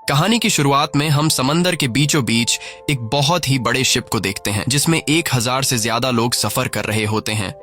कहानी की शुरुआत में हम समंदर के बीचों बीच एक बहुत ही बड़े शिप को देखते हैं जिसमें 1000 से ज्यादा लोग सफर कर रहे होते हैं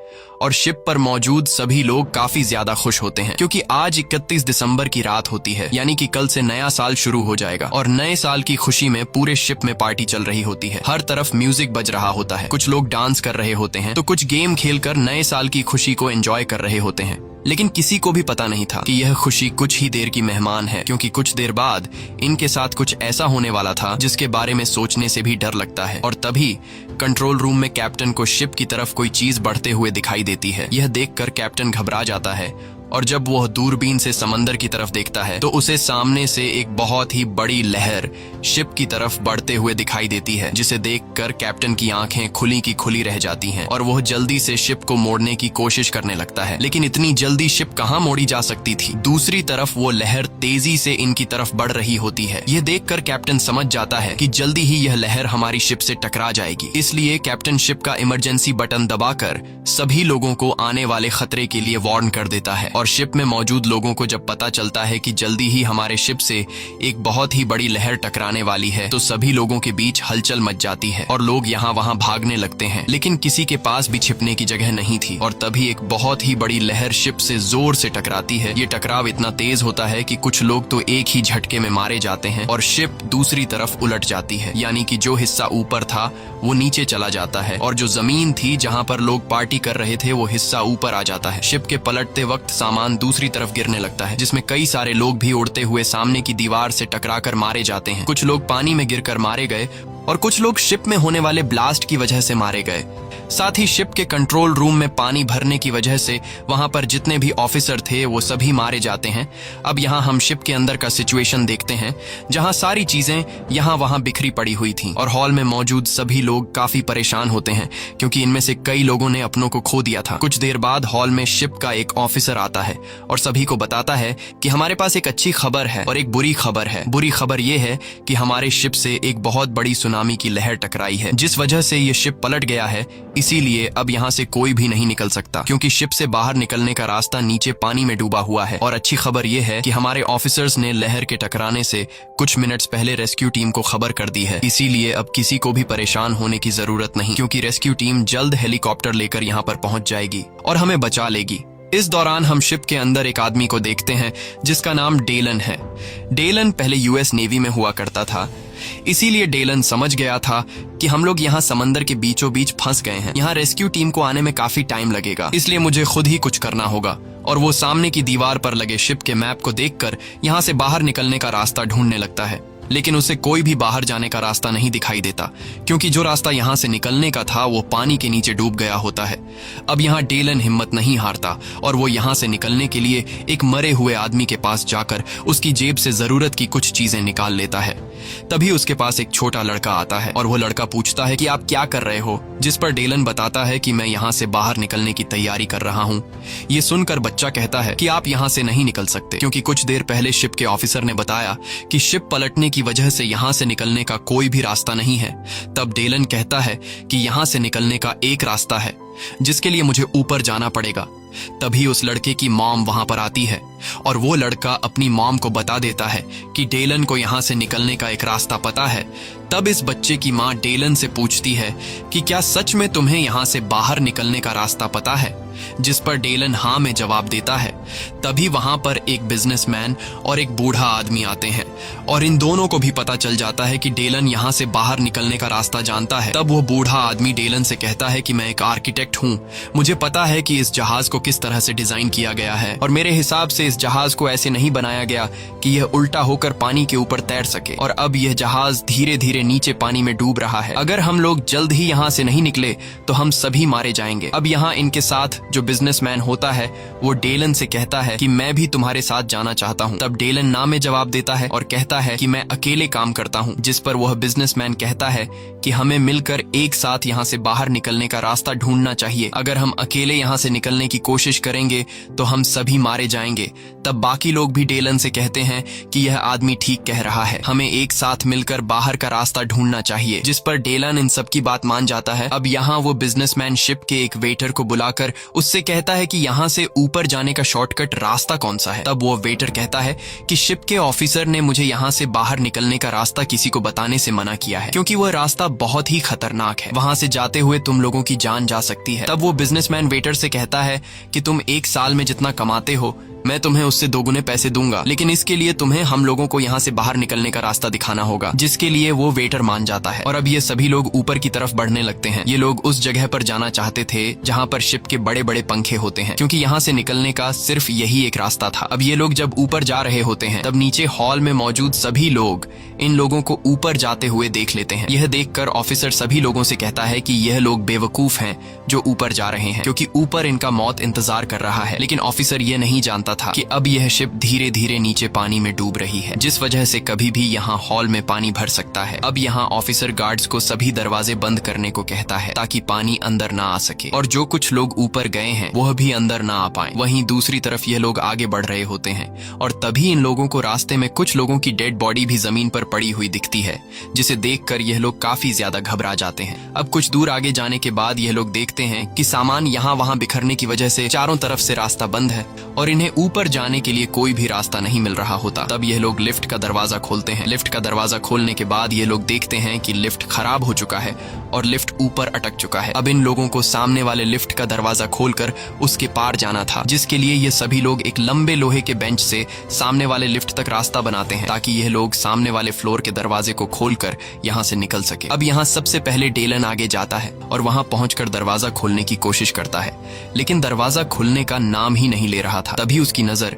और शिप पर मौजूद सभी लोग काफी ज्यादा खुश होते हैं क्योंकि आज 31 दिसंबर की रात होती है, यानी कि कल से नया साल शुरू हो जाएगा और नए साल की खुशी में पूरे शिप में पार्टी चल रही होती है। हर तरफ म्यूजिक बज रहा होता है, कुछ लोग डांस कर रहे होते हैं तो कुछ गेम खेलकर नए साल की खुशी को एंजॉय कर रहे होते हैं। लेकिन किसी को भी पता नहीं था कि यह खुशी कुछ ही देर की मेहमान है, क्योंकि कुछ देर बाद इनके साथ कुछ ऐसा होने वाला था जिसके बारे में सोचने से भी डर लगता है। और तभी कंट्रोल रूम में कैप्टन को शिप की तरफ कोई चीज बढ़ते हुए दिखाई देती है। यह देखकर कैप्टन घबरा जाता है और जब वह दूरबीन से समंदर की तरफ देखता है तो उसे सामने से एक बहुत ही बड़ी लहर शिप की तरफ बढ़ते हुए दिखाई देती है, जिसे देखकर कैप्टन की आंखें खुली की खुली रह जाती हैं और वह जल्दी से शिप को मोड़ने की कोशिश करने लगता है। लेकिन इतनी जल्दी शिप कहां मोड़ी जा सकती थी। दूसरी तरफ वो लहर तेजी से इनकी तरफ बढ़ रही होती है। यह देखकर कैप्टन समझ जाता है कि जल्दी ही यह लहर हमारी शिप से टकरा जाएगी। इसलिए कैप्टन शिप का इमरजेंसी बटन दबाकर सभी लोगों को आने वाले खतरे के लिए वार्न कर देता है। और शिप में मौजूद लोगों को जब पता चलता है कि जल्दी ही हमारे शिप से एक बहुत ही बड़ी लहर टकराने वाली है तो सभी लोगों के बीच हलचल मच जाती है और लोग यहाँ वहाँ भागने लगते हैं। लेकिन किसी के पास भी छिपने की जगह नहीं थी और तभी एक बहुत ही बड़ी लहर शिप से जोर से टकराती है। ये टकराव इतना तेज होता है कि कुछ लोग तो एक ही झटके में मारे जाते हैं और शिप दूसरी तरफ उलट जाती है, यानी कि जो हिस्सा ऊपर था वो नीचे चला जाता है और जो जमीन थी जहाँ पर लोग पार्टी कर रहे थे वो हिस्सा ऊपर आ जाता है। शिप के पलटते वक्त सामान दूसरी तरफ गिरने लगता है, जिसमें कई सारे लोग भी उड़ते हुए सामने की दीवार से टकराकर मारे जाते हैं। कुछ लोग पानी में गिरकर मारे गए और कुछ लोग शिप में होने वाले ब्लास्ट की वजह से मारे गए। साथ ही शिप के कंट्रोल रूम में पानी भरने की वजह से वहां पर जितने भी ऑफिसर थे वो सभी मारे जाते हैं। अब यहाँ हम शिप के अंदर का सिचुएशन देखते हैं, जहां सारी चीजें यहाँ वहां बिखरी पड़ी हुई थी और हॉल में मौजूद सभी लोग काफी परेशान होते हैं क्योंकि इनमें से कई लोगों ने अपनों को खो दिया था। कुछ देर बाद हॉल में शिप का एक ऑफिसर आता है और सभी को बताता है कि हमारे पास एक अच्छी खबर है और एक बुरी खबर है। बुरी खबर ये है कि हमारे शिप से एक बहुत बड़ी सुनामी की लहर टकराई है, जिस वजह से ये शिप पलट गया है। इसीलिए अब यहाँ से कोई भी नहीं निकल सकता क्योंकि शिप से बाहर निकलने का रास्ता नीचे पानी में डूबा हुआ है। और अच्छी खबर यह है कि हमारे ऑफिसर्स ने लहर के टकराने से कुछ मिनट्स पहले रेस्क्यू टीम को खबर कर दी है। इसीलिए अब किसी को भी परेशान होने की जरूरत नहीं क्योंकि रेस्क्यू टीम जल्द हेलीकॉप्टर लेकर यहाँ पर पहुंच जाएगी और हमें बचा लेगी। इस दौरान हम शिप के अंदर एक आदमी को देखते हैं जिसका नाम डेलन है। डेलन पहले यूएस नेवी में हुआ करता था, इसीलिए डेलन समझ गया था कि हम लोग यहाँ समंदर के बीचों बीच फंस गए हैं। यहाँ रेस्क्यू टीम को आने में काफी टाइम लगेगा, इसलिए मुझे खुद ही कुछ करना होगा। और वो सामने की दीवार पर लगे शिप के मैप को देखकर यहाँ से बाहर निकलने का रास्ता ढूंढने लगता है। लेकिन उसे कोई भी बाहर जाने का रास्ता नहीं दिखाई देता क्योंकि जो रास्ता यहाँ से निकलने का था वो पानी के नीचे डूब गया होता है। अब यहाँ डेलन हिम्मत नहीं हारता और वो यहाँ से निकलने के लिए एक मरे हुए आदमी के पास जाकर उसकी जेब से जरूरत की कुछ चीजें निकाल लेता है। तभी उसके पास एक छोटा लड़का आता है और वो लड़का पूछता है कि आप क्या कर रहे हो, जिस पर डेलन बताता है कि मैं यहाँ से बाहर निकलने की तैयारी कर रहा हूँ। ये सुनकर बच्चा कहता है कि आप यहाँ से नहीं निकल सकते क्योंकि कुछ देर पहले शिप के ऑफिसर ने बताया कि शिप पलटने की वजह से यहाँ से निकलने का कोई भी रास्ता नहीं है। तब डेलन कहता है कि यहाँ से निकलने का एक रास्ता है जिसके लिए मुझे ऊपर जाना पड़ेगा। तभी उस लड़के की मॉम वहां पर आती है और वो लड़का अपनी मॉम को बता देता है कि डेलन को यहाँ से निकलने का एक रास्ता पता है। तब इस बच्चे की माँ डेलन से पूछती है कि क्या सच में तुम्हें यहाँ से बाहर निकलने का रास्ता पता है, जिस पर डेलन हाँ में जवाब देता है। तभी वहां पर एक बिजनेसमैन और एक बूढ़ा आदमी आते हैं और इन दोनों को भी पता चल जाता है कि डेलन यहाँ से बाहर निकलने का रास्ता जानता है। तब वो बूढ़ा आदमी डेलन से कहता है कि मैं एक आर्किटेक्ट हूँ, मुझे पता है कि इस जहाज को किस तरह से डिजाइन किया गया है और मेरे हिसाब से इस जहाज को ऐसे नहीं बनाया गया कि यह उल्टा होकर पानी के ऊपर तैर सके और अब यह जहाज धीरे धीरे नीचे पानी में डूब रहा है। अगर हम लोग जल्द ही यहाँ से नहीं निकले तो हम सभी मारे जाएंगे। अब यहाँ इनके साथ जो बिजनेसमैन होता है वो डेलन से कहता है कि मैं भी तुम्हारे साथ जाना चाहता हूँ। तब डेलन ना में जवाब देता है और कहता है कि मैं अकेले काम करता हूँ, जिस पर वह बिजनेसमैन कहता है कि हमें मिलकर एक साथ यहाँ से बाहर निकलने का रास्ता ढूंढना चाहिए। अगर हम अकेले यहाँ से निकलने की कोशिश करेंगे तो हम सभी मारे जाएंगे। तब बाकी लोग भी डेलन से कहते हैं कि यह आदमी ठीक कह रहा है, हमें एक साथ मिलकर बाहर का रास्ता ढूंढना चाहिए, जिस पर डेलन इन सब की बात मान जाता है। अब यहाँ वो बिजनेसमैन शिप के एक वेटर को बुलाकर उससे कहता है कि यहाँ से ऊपर जाने का शॉर्टकट रास्ता कौन सा है। तब वो वेटर कहता है कि शिप के ऑफिसर ने मुझे यहाँ से बाहर निकलने का रास्ता किसी को बताने से मना किया है, क्योंकि वह रास्ता बहुत ही खतरनाक है, वहां से जाते हुए तुम लोगों की जान जा सकती है। तब वो बिजनेसमैन वेटर से कहता है कि तुम एक साल में जितना कमाते हो मैं तुम्हें उससे दोगुने पैसे दूंगा, लेकिन इसके लिए तुम्हें हम लोगों को यहाँ से बाहर निकलने का रास्ता दिखाना होगा, जिसके लिए वो वेटर मान जाता है। और अब ये सभी लोग ऊपर की तरफ बढ़ने लगते हैं। ये लोग उस जगह पर जाना चाहते थे जहाँ पर शिप के बड़े बड़े पंखे होते हैं, क्योंकि यहाँ से निकलने का सिर्फ यही एक रास्ता था। अब ये लोग जब ऊपर जा रहे होते हैं तब नीचे हॉल में मौजूद सभी लोग इन लोगों को ऊपर जाते हुए देख लेते हैं। यह देखकर ऑफिसर सभी लोगों से कहता है कि यह लोग बेवकूफ हैं जो ऊपर जा रहे हैं, क्योंकि ऊपर इनका मौत इंतजार कर रहा है। लेकिन ऑफिसर ये नहीं जानता था कि अब यह शिप धीरे धीरे नीचे पानी में डूब रही है, जिस वजह से कभी भी यहाँ हॉल में पानी भर सकता है। अब यहाँ ऑफिसर गार्ड्स को सभी दरवाजे बंद करने को कहता है ताकि पानी अंदर ना आ सके, और जो कुछ लोग ऊपर गए हैं वह भी अंदर ना आ पाए। वहीं दूसरी तरफ यह लोग आगे बढ़ रहे होते हैं और तभी इन लोगों को रास्ते में कुछ लोगों की डेड बॉडी भी जमीन पर पड़ी हुई दिखती है, जिसे देखकर यह लोग काफी ज्यादा घबरा जाते हैं। अब कुछ दूर आगे जाने के बाद यह लोग देखते हैं कि सामान यहाँ वहाँ बिखरने की वजह से चारों तरफ से रास्ता बंद है और इन्हें ऊपर जाने के लिए कोई भी रास्ता नहीं मिल रहा होता। तब यह लोग लिफ्ट का दरवाजा खोलते हैं। लिफ्ट का दरवाजा खोलने के बाद ये लोग देखते हैं कि लिफ्ट खराब हो चुका है और लिफ्ट ऊपर अटक चुका है। अब इन लोगों को सामने वाले लिफ्ट का दरवाजा खोलकर उसके पार जाना था, जिसके लिए ये सभी लोग एक लंबे लोहे के बेंच से सामने वाले लिफ्ट तक रास्ता बनाते हैं ताकि यह लोग सामने वाले फ्लोर के दरवाजे को खोलकर यहाँ से निकल सके। अब यहाँ सबसे पहले डेलन आगे जाता है और वहां पहुंचकर दरवाजा खोलने की कोशिश करता है, लेकिन दरवाजा खुलने का नाम ही नहीं ले रहा था। तभी उसकी नजर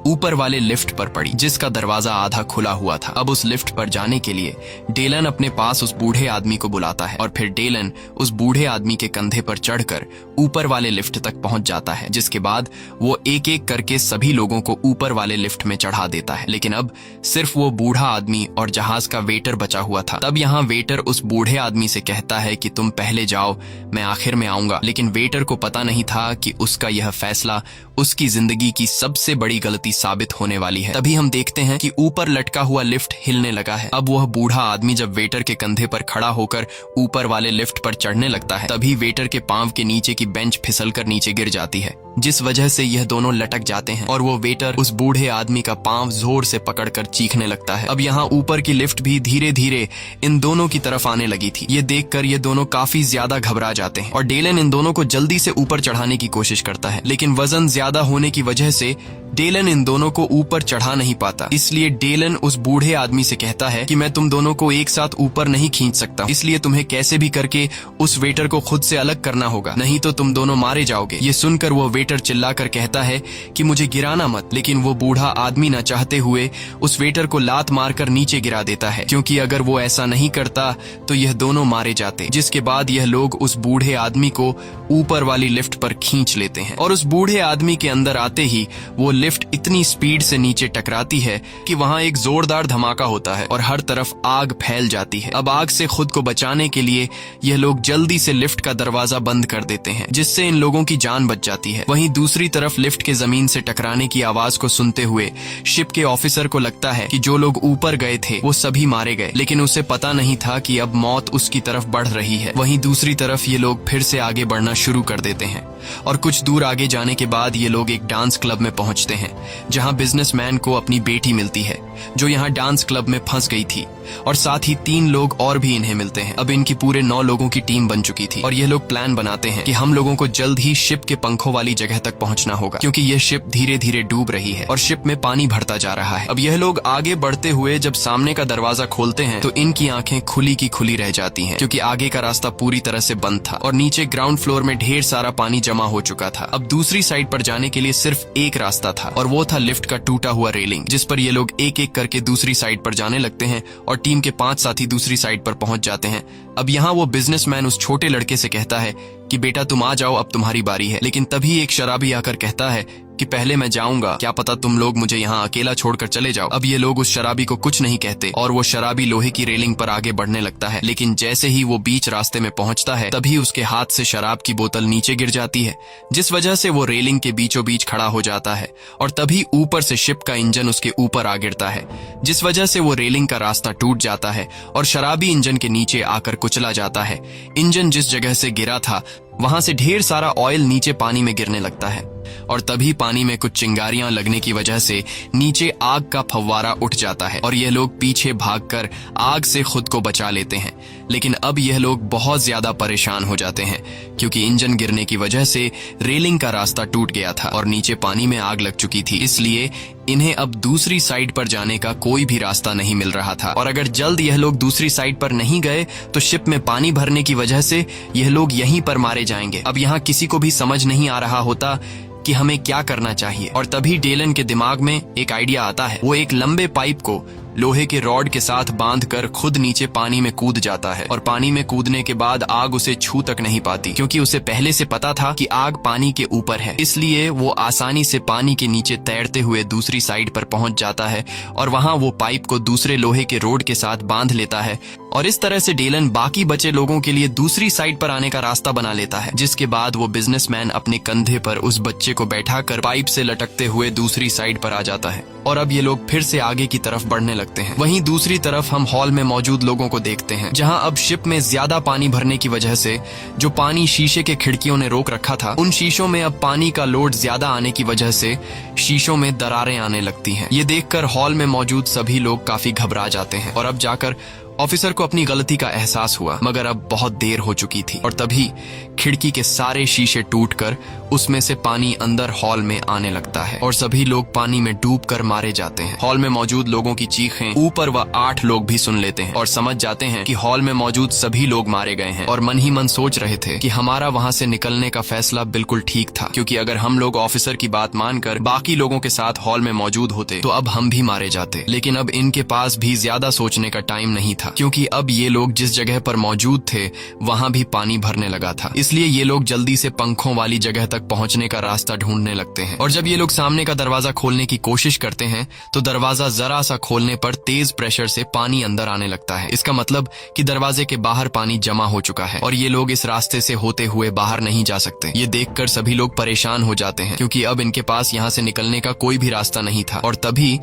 ऊपर वाले लिफ्ट पर पड़ी, जिसका दरवाजा आधा खुला हुआ था। अब उस लिफ्ट पर जाने के लिए डेलन अपने पास उस बूढ़े आदमी को बुलाता है और फिर डेलन उस बूढ़े आदमी के कंधे पर चढ़कर ऊपर वाले लिफ्ट तक पहुंच जाता है, जिसके बाद वो एक एक करके सभी लोगों को ऊपर वाले लिफ्ट में चढ़ा देता है। लेकिन अब सिर्फ वो बूढ़ा आदमी और जहाज का वेटर बचा हुआ था। तब यहाँ वेटर उस बूढ़े आदमी से कहता है कि तुम पहले जाओ, मैं आखिर में आऊंगा। लेकिन वेटर को पता नहीं था कि उसका यह फैसला उसकी जिंदगी की सबसे बड़ी गलती साबित होने वाली है। तभी हम देखते हैं कि ऊपर लटका हुआ लिफ्ट हिलने लगा है। अब वह बूढ़ा आदमी जब वेटर के कंधे पर खड़ा होकर ऊपर वाले लिफ्ट पर चढ़ने लगता है, तभी वेटर के पांव के नीचे की बेंच फिसलकर नीचे गिर जाती है, जिस वजह से यह दोनों लटक जाते हैं और वो वेटर उस बूढ़े आदमी का पांव जोर से पकड़कर चीखने लगता है। अब यहाँ ऊपर की लिफ्ट भी धीरे धीरे इन दोनों की तरफ आने लगी थी। ये देखकर ये दोनों काफी ज्यादा घबरा जाते हैं और डेलन इन दोनों को जल्दी से ऊपर चढ़ाने की कोशिश करता है, लेकिन वजन ज्यादा होने की वजह से डेलन इन दोनों को ऊपर चढ़ा नहीं पाता। इसलिए डेलन उस बूढ़े आदमी से कहता है कि मैं तुम दोनों को एक साथ ऊपर नहीं खींच सकता, इसलिए तुम्हें कैसे भी करके उस वेटर को खुद से अलग करना होगा, नहीं तो तुम दोनों मारे जाओगे। ये सुनकर वो वेटर चिल्लाकर कहता है कि मुझे गिराना मत, लेकिन वो बूढ़ा आदमी न चाहते हुए उस वेटर को लात मारकर नीचे गिरा देता है, क्योंकि अगर वो ऐसा नहीं करता तो यह दोनों मारे जाते। जिसके बाद यह लोग उस बूढ़े आदमी को ऊपर वाली लिफ्ट पर खींच लेते हैं और उस बूढ़े आदमी के अंदर आते ही वो लिफ्ट इतनी स्पीड से नीचे टकराती है कि वहां एक जोरदार धमाका होता है और हर तरफ आग फैल जाती है। अब आग से खुद को बचाने के लिए यह लोग जल्दी से लिफ्ट का दरवाजा बंद कर देते हैं, जिससे इन लोगों की जान बच जाती है। वहीं दूसरी तरफ लिफ्ट के जमीन से टकराने की आवाज को सुनते हुए शिप के ऑफिसर को लगता है कि जो लोग ऊपर गए थे वो सभी मारे गए, लेकिन उसे पता नहीं था कि अब मौत उसकी तरफ बढ़ रही है। वहीं दूसरी तरफ ये लोग फिर से आगे बढ़ना शुरू कर देते हैं और कुछ दूर आगे जाने के बाद ये लोग एक डांस क्लब में पहुंचते हैं, जहां बिजनेसमैन को अपनी बेटी मिलती है जो यहाँ डांस क्लब में फंस गई थी, और साथ ही 3 लोग और भी इन्हें मिलते हैं। अब इनकी पूरे 9 लोगों की टीम बन चुकी थी और ये लोग प्लान बनाते हैं कि हम लोगों को जल्द ही शिप के पंखों वाली जगह तक पहुंचना होगा, क्योंकि यह शिप धीरे धीरे डूब रही है और शिप में पानी भरता जा रहा है। अब यह लोग आगे बढ़ते हुए जब सामने का दरवाजा खोलते हैं तो इनकी आंखें खुली की खुली रह जाती हैं, क्योंकि आगे का रास्ता पूरी तरह से बंद था और नीचे ग्राउंड फ्लोर में ढेर सारा पानी जमा हो चुका था। अब दूसरी साइड पर जाने के लिए सिर्फ एक रास्ता था और वो था लिफ्ट का टूटा हुआ रेलिंग, जिस पर ये लोग एक एक करके दूसरी साइड पर जाने लगते हैं और टीम के 5 साथी दूसरी साइड पर पहुंच जाते हैं। अब यहाँ वो बिजनेसमैन उस छोटे लड़के से कहता है कि बेटा तुम आ जाओ, अब तुम्हारी बारी है। लेकिन तभी एक शराबी आकर कहता है कि पहले मैं जाऊंगा, क्या पता तुम लोग मुझे यहाँ अकेला छोड़कर चले जाओ। अब ये लोग उस शराबी को कुछ नहीं कहते और वो शराबी लोहे की रेलिंग पर आगे बढ़ने लगता है, लेकिन जैसे ही वो बीच रास्ते में पहुंचता है तभी उसके हाथ से शराब की बोतल नीचे गिर जाती है, जिस वजह से वो रेलिंग के बीचों बीच खड़ा हो जाता है और तभी ऊपर से शिप का इंजन उसके ऊपर आ गिरता है, जिस वजह से वो रेलिंग का रास्ता टूट जाता है और शराबी इंजन के नीचे आकर कुचला जाता है। इंजन जिस जगह से गिरा था वहां से ढेर सारा ऑयल नीचे पानी में गिरने लगता है और तभी पानी में कुछ चिंगारियां लगने की वजह से नीचे आग का फव्वारा उठ जाता है और यह लोग पीछे भागकर आग से खुद को बचा लेते हैं। लेकिन अब यह लोग बहुत ज्यादा परेशान हो जाते हैं क्योंकि इंजन गिरने की वजह से रेलिंग का रास्ता टूट गया था और नीचे पानी में आग लग चुकी थी, इसलिए इन्हें अब दूसरी साइड पर जाने का कोई भी रास्ता नहीं मिल रहा था। और अगर जल्द यह लोग दूसरी साइड पर नहीं गए तो शिप में पानी भरने की वजह से यह लोग यहीं पर मारे जाएंगे। अब यहाँ किसी को भी समझ नहीं आ रहा होता कि हमें क्या करना चाहिए और तभी डेलन के दिमाग में एक आइडिया आता है। वो एक लंबे पाइप को लोहे के रॉड के साथ बांधकर खुद नीचे पानी में कूद जाता है और पानी में कूदने के बाद आग उसे छू तक नहीं पाती क्योंकि उसे पहले से पता था कि आग पानी के ऊपर है, इसलिए वो आसानी से पानी के नीचे तैरते हुए दूसरी साइड पर पहुंच जाता है और वहां वो पाइप को दूसरे लोहे के रोड के साथ बांध लेता है और इस तरह से डेलन बाकी बचे लोगों के लिए दूसरी साइड पर आने का रास्ता बना लेता है। जिसके बाद वो बिजनेसमैन अपने कंधे पर उस बच्चे को बैठाकर पाइप से लटकते हुए दूसरी साइड पर आ जाता है और अब ये लोग फिर से आगे की तरफ बढ़ने लगते हैं। वहीं दूसरी तरफ हम हॉल में मौजूद लोगों को देखते हैं जहां अब शिप में ज्यादा पानी भरने की वजह से जो पानी शीशे के खिड़कियों ने रोक रखा था, उन शीशों में अब पानी का लोड ज्यादा आने की वजह से शीशों में दरारें आने लगती हैं। ये देखकर हॉल में मौजूद सभी लोग काफी घबरा जाते हैं और अब जाकर ऑफिसर को अपनी गलती का एहसास हुआ, मगर अब बहुत देर हो चुकी थी और तभी खिड़की के सारे शीशे टूटकर उसमें से पानी अंदर हॉल में आने लगता है और सभी लोग पानी में डूबकर मारे जाते हैं। हॉल में मौजूद लोगों की चीखें ऊपर व 8 लोग भी सुन लेते हैं और समझ जाते हैं कि हॉल में मौजूद सभी लोग मारे गए हैं और मन ही मन सोच रहे थे कि हमारा वहां से निकलने का फैसला बिल्कुल ठीक था, क्योंकि अगर हम लोग ऑफिसर की बात मानकर बाकी लोगों के साथ हॉल में मौजूद होते तो अब हम भी मारे जाते। लेकिन अब इनके पास भी ज्यादा सोचने का टाइम नहीं था क्योंकि अब ये लोग जिस जगह पर मौजूद थे वहां भी पानी भरने लगा था, इसलिए ये लोग जल्दी से पंखों वाली जगह तक पहुंचने का रास्ता ढूंढने लगते हैं। और जब ये लोग सामने का दरवाजा खोलने की कोशिश करते हैं तो दरवाजा जरा सा खोलने पर तेज प्रेशर से पानी अंदर आने लगता है। इसका मतलब कि दरवाजे के बाहर पानी जमा हो चुका है और ये लोग इस रास्ते से होते हुए बाहर नहीं जा सकते। ये देखकर सभी लोग परेशान हो जाते हैं क्योंकि अब इनके पास यहाँ से निकलने का कोई भी रास्ता नहीं था और तभी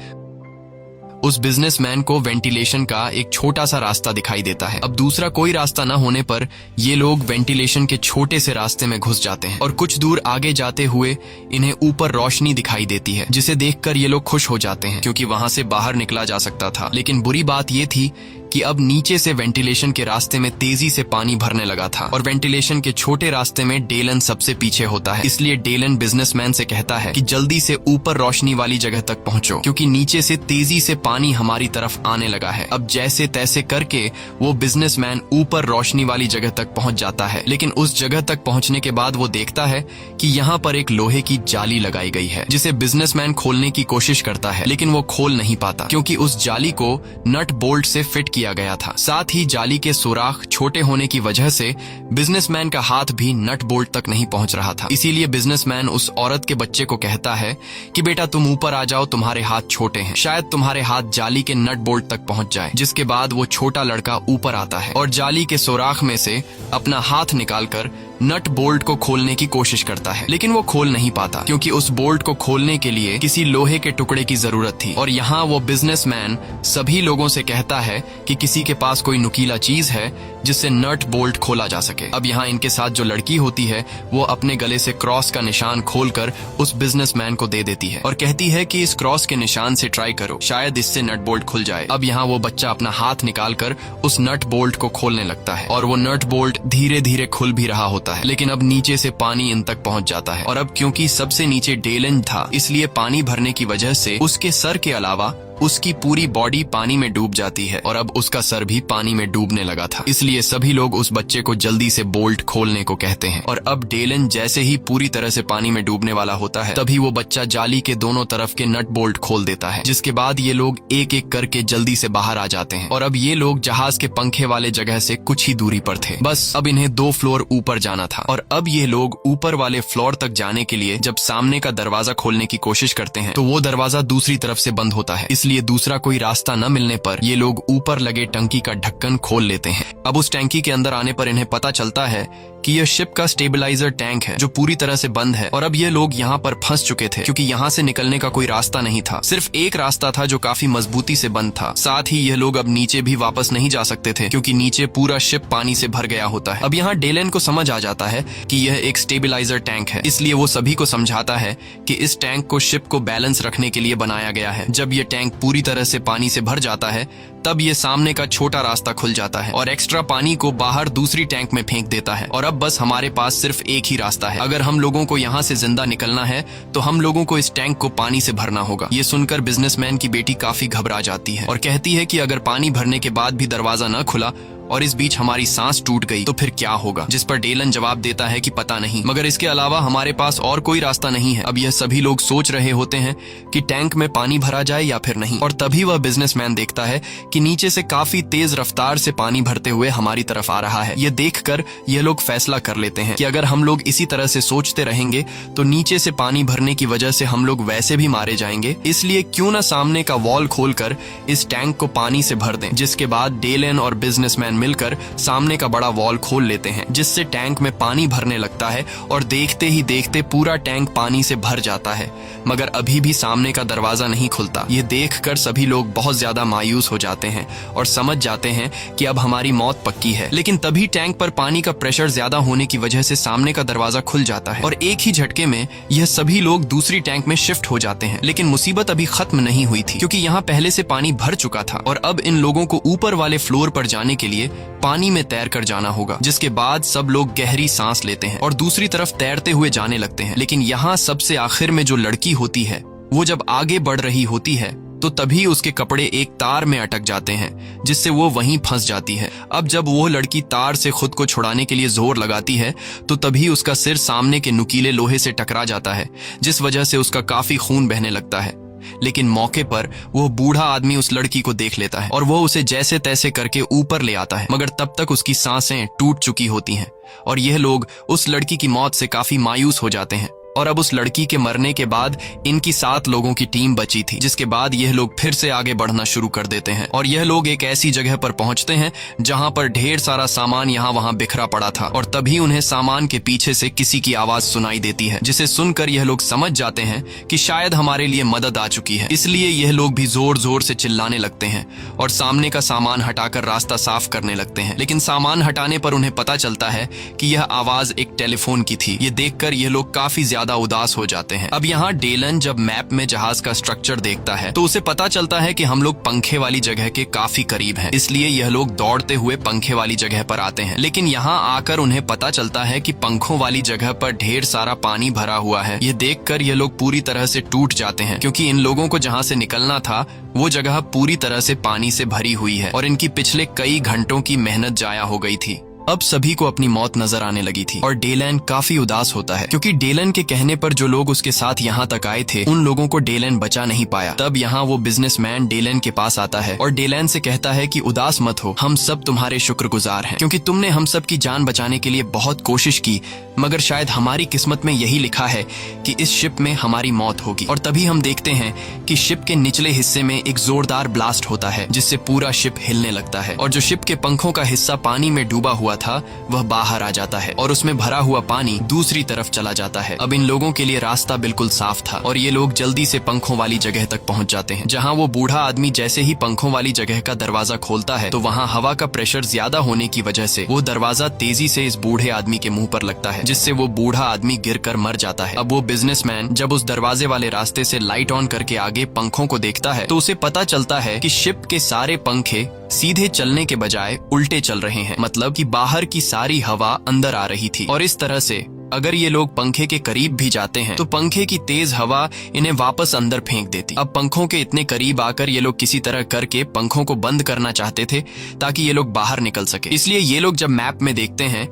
उस बिजनेसमैन को वेंटिलेशन का एक छोटा सा रास्ता दिखाई देता है। अब दूसरा कोई रास्ता न होने पर ये लोग वेंटिलेशन के छोटे से रास्ते में घुस जाते हैं और कुछ दूर आगे जाते हुए इन्हें ऊपर रोशनी दिखाई देती है, जिसे देखकर ये लोग खुश हो जाते हैं क्योंकि वहां से बाहर निकला जा सकता था। लेकिन बुरी बात ये थी कि अब नीचे से वेंटिलेशन के रास्ते में तेजी से पानी भरने लगा था और वेंटिलेशन के छोटे रास्ते में डेलन सबसे पीछे होता है। इसलिए डेलन बिजनेसमैन से कहता है कि जल्दी से ऊपर रोशनी वाली जगह तक पहुंचो क्योंकि नीचे से तेजी से पानी हमारी तरफ आने लगा है। अब जैसे तैसे करके वो बिजनेसमैन ऊपर रोशनी वाली जगह तक पहुंच जाता है, लेकिन उस जगह तक पहुंचने के बाद वो देखता है कि यहाँ पर एक लोहे की जाली लगाई गई है जिसे बिजनेसमैन खोलने की कोशिश करता है, लेकिन वो खोल नहीं पाता क्योंकि उस जाली को नट बोल्ट से फिट किया गया था। साथ ही जाली के सुराख छोटे होने की वजह से बिजनेसमैन का हाथ भी नट बोल्ट तक नहीं पहुंच रहा था। इसीलिए बिजनेसमैन उस औरत के बच्चे को कहता है कि बेटा तुम ऊपर आ जाओ, तुम्हारे हाथ छोटे हैं, शायद तुम्हारे हाथ जाली के नट बोल्ट तक पहुंच जाए। जिसके बाद वो छोटा लड़का ऊपर आता है और जाली के सुराख में से अपना हाथ निकालकर नट बोल्ट को खोलने की कोशिश करता है, लेकिन वो खोल नहीं पाता क्योंकि उस बोल्ट को खोलने के लिए किसी लोहे के टुकड़े की जरूरत थी। और यहाँ वो बिजनेसमैन सभी लोगों से कहता है कि किसी के पास कोई नुकीला चीज है जिससे नट बोल्ट खोला जा सके। अब यहाँ इनके साथ जो लड़की होती है वो अपने गले से क्रॉस का निशान खोलकर उस बिजनेसमैन को दे देती है और कहती है कि इस क्रॉस के निशान से ट्राई करो, शायद इससे नट बोल्ट खुल जाए। अब यहाँ वो बच्चा अपना हाथ निकालकर उस नट बोल्ट को खोलने लगता है और वो नट बोल्ट धीरे धीरे खुल भी रहा होता है, लेकिन अब नीचे से पानी इन तक पहुंच जाता है। और अब क्योंकि सबसे नीचे डेलन था, इसलिए पानी भरने की वजह से उसके सर के अलावा उसकी पूरी बॉडी पानी में डूब जाती है और अब उसका सर भी पानी में डूबने लगा था। इसलिए सभी लोग उस बच्चे को जल्दी से बोल्ट खोलने को कहते हैं और अब डेलन जैसे ही पूरी तरह से पानी में डूबने वाला होता है तभी वो बच्चा जाली के दोनों तरफ के नट बोल्ट खोल देता है, जिसके बाद ये लोग एक एक करके जल्दी से बाहर आ जाते हैं। और अब ये लोग जहाज के पंखे वाले जगह से कुछ ही दूरी पर थे, बस अब इन्हें 2 फ्लोर ऊपर जाना था। और अब ये लोग ऊपर वाले फ्लोर तक जाने के लिए जब सामने का दरवाजा खोलने की कोशिश करते हैं तो वो दरवाजा दूसरी तरफ से बंद होता है, इसलिए इसलिए दूसरा कोई रास्ता न मिलने पर ये लोग ऊपर लगे टंकी का ढक्कन खोल लेते हैं। अब उस टैंकी के अंदर आने पर इन्हें पता चलता है कि यह शिप का स्टेबलाइजर टैंक है जो पूरी तरह से बंद है और अब ये लोग यहाँ पर फंस चुके थे क्योंकि यहाँ से निकलने का कोई रास्ता नहीं था। सिर्फ एक रास्ता था जो काफी मजबूती से बंद था। साथ ही यह लोग अब नीचे भी वापस नहीं जा सकते थे क्योंकि नीचे पूरा शिप पानी से भर गया होता है। अब यहाँ डेलन को समझ आ जाता है कि यह एक स्टेबलाइजर टैंक है, इसलिए वो सभी को समझाता है कि इस टैंक को शिप को बैलेंस रखने के लिए बनाया गया है। जब यह टैंक पूरी तरह से पानी से भर जाता है तब ये सामने का छोटा रास्ता खुल जाता है और एक्स्ट्रा पानी को बाहर दूसरी टैंक में फेंक देता है और अब बस हमारे पास सिर्फ एक ही रास्ता है। अगर हम लोगों को यहाँ से जिंदा निकलना है तो हम लोगों को इस टैंक को पानी से भरना होगा। ये सुनकर बिजनेसमैन की बेटी काफी घबरा जाती है और कहती है कि अगर पानी भरने के बाद भी दरवाजा न खुला और इस बीच हमारी सांस टूट गई तो फिर क्या होगा। जिस पर डेलन जवाब देता है कि पता नहीं, मगर इसके अलावा हमारे पास और कोई रास्ता नहीं है। अब यह सभी लोग सोच रहे होते हैं कि टैंक में पानी भरा जाए या फिर नहीं, और तभी वह बिजनेसमैन देखता है कि नीचे से काफी तेज रफ्तार से पानी भरते हुए हमारी तरफ आ रहा है। यह देखकर यह लोग फैसला कर लेते हैं कि अगर हम लोग इसी तरह से सोचते रहेंगे तो नीचे से पानी भरने की वजह से हम लोग वैसे भी मारे जाएंगे, इसलिए क्यों न सामने का वॉल खोलकर इस टैंक को पानी से भर दें। जिसके बाद डेलन और बिजनेसमैन मिलकर सामने का बड़ा वॉल खोल लेते हैं जिससे टैंक में पानी भरने लगता है और देखते ही देखते पूरा टैंक पानी से भर जाता है, मगर अभी भी सामने का दरवाजा नहीं खुलता। ये देखकर सभी लोग बहुत ज्यादा मायूस हो जाते हैं और समझ जाते हैं कि अब हमारी मौत पक्की है। लेकिन तभी टैंक पर पानी का प्रेशर ज्यादा होने की वजह से सामने का दरवाजा खुल जाता है और एक ही झटके में यह सभी लोग दूसरी टैंक में शिफ्ट हो जाते हैं। लेकिन मुसीबत अभी खत्म नहीं हुई थी क्योंकि यहाँ पहले से पानी भर चुका था और अब इन लोगों को ऊपर वाले फ्लोर पर जाने के लिए पानी में तैर कर जाना होगा। जिसके बाद सब लोग गहरी सांस लेते हैं और दूसरी तरफ तैरते हुए जाने लगते हैं। लेकिन यहाँ सबसे आखिर में जो लड़की होती है वो जब आगे बढ़ रही होती है तो तभी उसके कपड़े एक तार में अटक जाते हैं जिससे वो वहीं फंस जाती है। अब जब वो लड़की तार से खुद को छुड़ाने के लिए जोर लगाती है तो तभी उसका सिर सामने के नुकीले लोहे से टकरा जाता है जिस वजह से उसका काफी खून बहने लगता है। लेकिन मौके पर वो बूढ़ा आदमी उस लड़की को देख लेता है और वो उसे जैसे तैसे करके ऊपर ले आता है, मगर तब तक उसकी सांसें टूट चुकी होती हैं और यह लोग उस लड़की की मौत से काफी मायूस हो जाते हैं। और अब उस लड़की के मरने के बाद इनकी 7 लोगों की टीम बची थी, जिसके बाद यह लोग फिर से आगे बढ़ना शुरू कर देते हैं और यह लोग एक ऐसी जगह पर पहुंचते हैं जहां पर ढेर सारा सामान यहाँ वहां बिखरा पड़ा था और तभी उन्हें सामान के पीछे से किसी की आवाज सुनाई देती है जिसे सुनकर यह लोग समझ जाते हैं कि शायद हमारे लिए मदद आ चुकी है। इसलिए यह लोग भी जोर जोर से चिल्लाने लगते हैं और सामने का सामान हटाकर रास्ता साफ करने लगते हैं। लेकिन सामान हटाने पर उन्हें पता चलता है कि यह आवाज एक टेलीफोन की थी। ये देखकर यह लोग काफी ज्यादा उदास हो जाते हैं। अब यहाँ डेलन जब मैप में जहाज का स्ट्रक्चर देखता है तो उसे पता चलता है कि हम लोग पंखे वाली जगह के काफी करीब हैं, इसलिए यह लोग दौड़ते हुए पंखे वाली जगह पर आते हैं। लेकिन यहाँ आकर उन्हें पता चलता है कि पंखों वाली जगह पर ढेर सारा पानी भरा हुआ है। यह देखकर यह लोग पूरी तरह से टूट जाते हैं क्योंकि इन लोगों को जहाँ से निकलना था वो जगह पूरी तरह से पानी से भरी हुई है और इनकी पिछले कई घंटों की मेहनत जाया हो गई थी। अब सभी को अपनी मौत नजर आने लगी थी और डेलन काफी उदास होता है क्योंकि डेलन के कहने पर जो लोग उसके साथ यहाँ तक आए थे उन लोगों को डेलन बचा नहीं पाया। तब यहाँ वो बिजनेसमैन डेलन के पास आता है और डेलन से कहता है कि उदास मत हो, हम सब तुम्हारे शुक्रगुजार हैं क्योंकि तुमने हम सब की जान बचाने के लिए बहुत कोशिश की, मगर शायद हमारी किस्मत में यही लिखा है कि इस शिप में हमारी मौत होगी। और तभी हम देखते हैं कि शिप के निचले हिस्से में एक जोरदार ब्लास्ट होता है जिससे पूरा शिप हिलने लगता है और जो शिप के पंखों का हिस्सा पानी में डूबा हुआ था वह बाहर आ जाता है और उसमें भरा हुआ पानी दूसरी तरफ चला जाता है। अब इन लोगों के लिए रास्ता बिल्कुल साफ था और ये लोग जल्दी से पंखों वाली जगह तक पहुंच जाते हैं जहां वो बूढ़ा आदमी जैसे ही पंखों वाली जगह का दरवाजा खोलता है तो वहां हवा का प्रेशर ज्यादा होने की वजह से वो दरवाजा तेजी से इस बूढ़े आदमी के मुंह पर लगता है जिससे वो बूढ़ा आदमी गिरकर मर जाता है। अब वो बिजनेसमैन जब उस दरवाजे वाले रास्ते से लाइट ऑन करके आगे पंखों को देखता है तो उसे पता चलता है कि शिप के सारे पंखे सीधे चलने के बजाय उल्टे चल रहे हैं, मतलब कि बाहर की सारी हवा अंदर आ रही थी और इस तरह से अगर ये लोग पंखे के करीब भी जाते हैं तो पंखे की तेज हवा इन्हें वापस अंदर फेंक देती। अब पंखों के इतने करीब आकर ये लोग किसी तरह करके पंखों को बंद करना चाहते थे ताकि ये लोग बाहर निकल सके। इसलिए ये लोग जब मैप में देखते हैं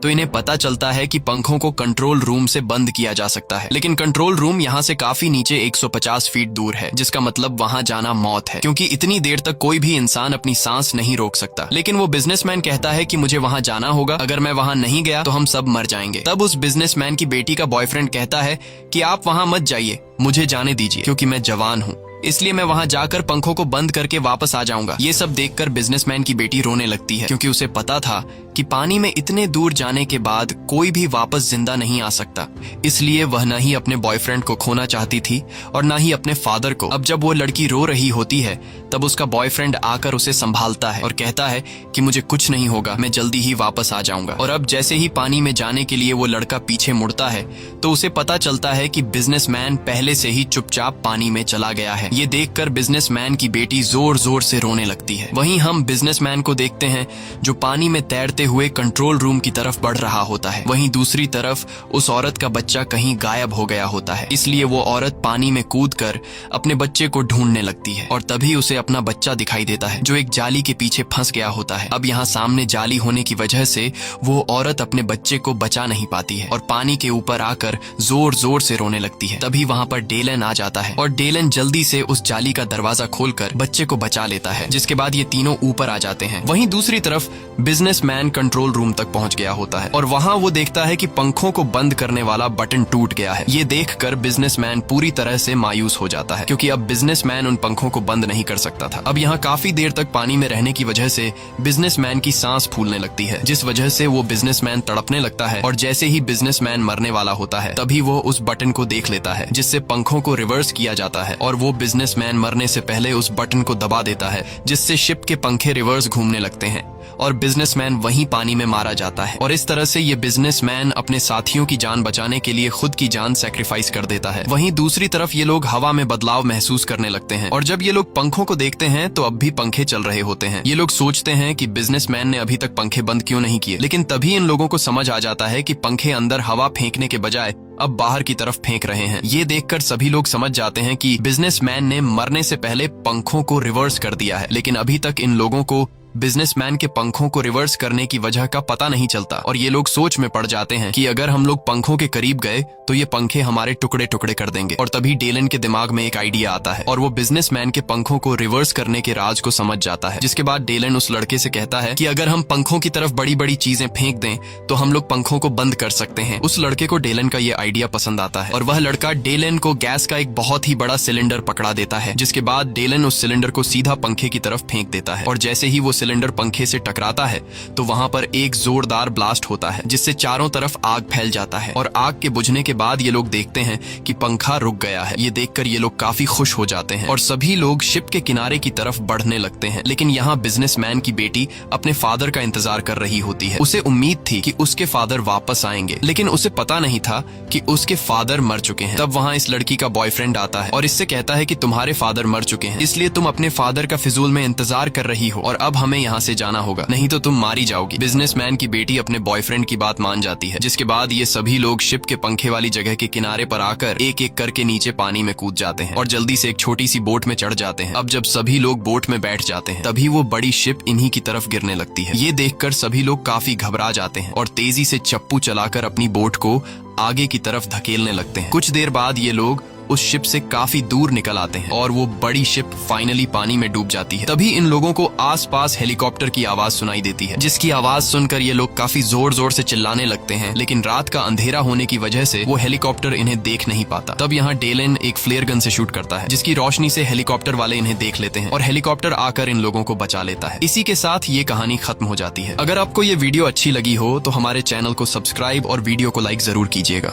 तो इन्हें पता चलता है कि पंखों को कंट्रोल रूम से बंद किया जा सकता है, लेकिन कंट्रोल रूम यहाँ से काफी नीचे 150 फीट दूर है, जिसका मतलब वहाँ जाना मौत है क्योंकि इतनी देर तक कोई भी इंसान अपनी सांस नहीं रोक सकता। लेकिन वो बिजनेसमैन कहता है कि मुझे वहाँ जाना होगा, अगर मैं वहाँ नहीं गया तो हम सब मर जाएंगे। तब उस बिजनेसमैन की बेटी का बॉयफ्रेंड कहता है कि आप वहाँ मत जाइए, मुझे जाने दीजिए क्योंकि मैं जवान हूँ इसलिए मैं वहां जाकर पंखों को बंद करके वापस आ जाऊंगा। ये सब देखकर बिजनेसमैन की बेटी रोने लगती है, क्योंकि उसे पता था कि पानी में इतने दूर जाने के बाद कोई भी वापस जिंदा नहीं आ सकता। इसलिए वह न ही अपने बॉयफ्रेंड को खोना चाहती थी और न ही अपने फादर को। अब जब वो लड़की रो रही होती है तब उसका बॉयफ्रेंड आकर उसे संभालता है और कहता है कि मुझे कुछ नहीं होगा, मैं जल्दी ही वापस आ जाऊंगा। और अब जैसे ही पानी में जाने के लिए वो लड़का पीछे मुड़ता है तो उसे पता चलता है कि बिजनेसमैन पहले से ही चुपचाप पानी में चला गया है। ये देखकर बिजनेसमैन की बेटी जोर जोर से रोने लगती है। वहीं हम बिजनेसमैन को देखते हैं जो पानी में तैरते हुए कंट्रोल रूम की तरफ बढ़ रहा होता है। वहीं दूसरी तरफ उस औरत का बच्चा कहीं गायब हो गया होता है, इसलिए वो औरत पानी में कूदकर अपने बच्चे को ढूंढने लगती है और तभी उसे अपना बच्चा दिखाई देता है जो एक जाली के पीछे फंस गया होता है। अब यहाँ सामने जाली होने की वजह से वो औरत अपने बच्चे को बचा नहीं पाती है और पानी के ऊपर आकर जोर जोर से रोने लगती है। तभी वहाँ पर डेलन आ जाता है और डेलन जल्दी से उस जाली का दरवाजा खोलकर बच्चे को बचा लेता है, जिसके बाद ये तीनों ऊपर आ जाते हैं। वहीं दूसरी तरफ बिजनेसमैन कंट्रोल रूम तक पहुंच गया होता है और वहां वो देखता है कि पंखों को बंद करने वाला बटन टूट गया है। ये देखकर बिजनेसमैन पूरी तरह से मायूस हो जाता है, क्योंकि अब बिजनेसमैन उन पंखों को बंद नहीं कर सकता था। अब यहाँ काफी देर तक पानी में रहने की वजह से बिजनेसमैन की सांस फूलने लगती है, जिस वजह से वो बिजनेसमैन तड़पने लगता है और जैसे ही बिजनेसमैन मरने वाला होता है तभी वो उस बटन को देख लेता है जिससे पंखों को रिवर्स किया जाता है और वो बिजनेसमैन मरने से पहले उस बटन को दबा देता है, जिससे शिप के पंखे रिवर्स घूमने लगते हैं और बिजनेसमैन वहीं पानी में मारा जाता है। और इस तरह से ये बिजनेसमैन अपने साथियों की जान बचाने के लिए खुद की जान सैक्रिफाइस कर देता है। वहीं दूसरी तरफ ये लोग हवा में बदलाव महसूस करने लगते हैं और जब ये लोग पंखों को देखते हैं तो अब भी पंखे चल रहे होते हैं। ये लोग सोचते हैं कि बिजनेसमैन ने अभी तक पंखे बंद क्यों नहीं किए, लेकिन तभी इन लोगों को समझ आ जाता है कि पंखे अंदर हवा फेंकने के बजाय अब बाहर की तरफ फेंक रहे हैं। ये देखकर सभी लोग समझ जाते हैं कि बिजनेसमैन ने मरने से पहले पंखों को रिवर्स कर दिया है, लेकिन अभी तक इन लोगों को बिजनेसमैन के पंखों को रिवर्स करने की वजह का पता नहीं चलता और ये लोग सोच में पड़ जाते हैं कि अगर हम लोग पंखों के करीब गए तो ये पंखे हमारे टुकड़े टुकड़े कर देंगे। और तभी डेलन के दिमाग में एक आइडिया आता है और वो बिजनेसमैन के पंखों को रिवर्स करने के राज को समझ जाता है, जिसके बाद डेलन उस लड़के से कहता है कि अगर हम पंखों की तरफ बड़ी बड़ी चीजें फेंक दें तो हम लोग पंखों को बंद कर सकते हैं। उस लड़के को डेलन का ये आइडिया पसंद आता है और वह लड़का डेलन को गैस का एक बहुत ही बड़ा सिलेंडर पकड़ा देता है, जिसके बाद डेलन उस सिलेंडर को सीधा पंखे की तरफ फेंक देता है और जैसे ही वो सिलेंडर पंखे से टकराता है तो वहां पर एक जोरदार ब्लास्ट होता है, जिससे चारों तरफ आग फैल जाता है और आग के बुझने के बाद ये लोग देखते हैं कि पंखा रुक गया है। ये देखकर ये लोग काफी खुश हो जाते हैं और सभी लोग शिप के किनारे की तरफ बढ़ने लगते हैं। लेकिन यहाँ बिजनेसमैन की बेटी अपने फादर का इंतजार कर रही होती है। उसे उम्मीद थी कि उसके फादर वापस आएंगे, लेकिन उसे पता नहीं था कि उसके फादर मर चुके हैं। तब वहाँ इस लड़की का बॉयफ्रेंड आता है और इससे कहता है कि तुम्हारे फादर मर चुके हैं, इसलिए तुम अपने फादर का फिजूल में इंतजार कर रही हो और अब हमें यहाँ से जाना होगा, नहीं तो तुम मारी जाओगी। बिजनेसमैन की बेटी अपने बॉयफ्रेंड की बात मान जाती है, जिसके बाद ये सभी लोग शिप के पंखे वाली जगह के किनारे पर आकर एक एक करके नीचे पानी में कूद जाते हैं और जल्दी से एक छोटी सी बोट में चढ़ जाते हैं। अब जब सभी लोग बोट में बैठ जाते हैं तभी वो बड़ी शिप इन्हीं की तरफ गिरने लगती है। ये देखकर सभी लोग काफी घबरा जाते हैं और तेजी से चप्पू चलाकर अपनी बोट को आगे की तरफ धकेलने लगते हैं। कुछ देर बाद ये लोग उस शिप से काफी दूर निकल आते हैं और वो बड़ी शिप फाइनली पानी में डूब जाती है। तभी इन लोगों को आसपास हेलीकॉप्टर की आवाज सुनाई देती है, जिसकी आवाज सुनकर ये लोग काफी जोर जोर से चिल्लाने लगते हैं, लेकिन रात का अंधेरा होने की वजह से वो हेलीकॉप्टर इन्हें देख नहीं पाता। तब यहाँ डेलन एक फ्लेयर गन से शूट करता है, जिसकी रोशनी से हेलीकॉप्टर वाले इन्हें देख लेते हैं और हेलीकॉप्टर आकर इन लोगों को बचा लेता है। इसी के साथ ये कहानी खत्म हो जाती है। अगर आपको ये वीडियो अच्छी लगी हो तो हमारे चैनल को सब्सक्राइब और वीडियो को लाइक जरूर कीजिएगा।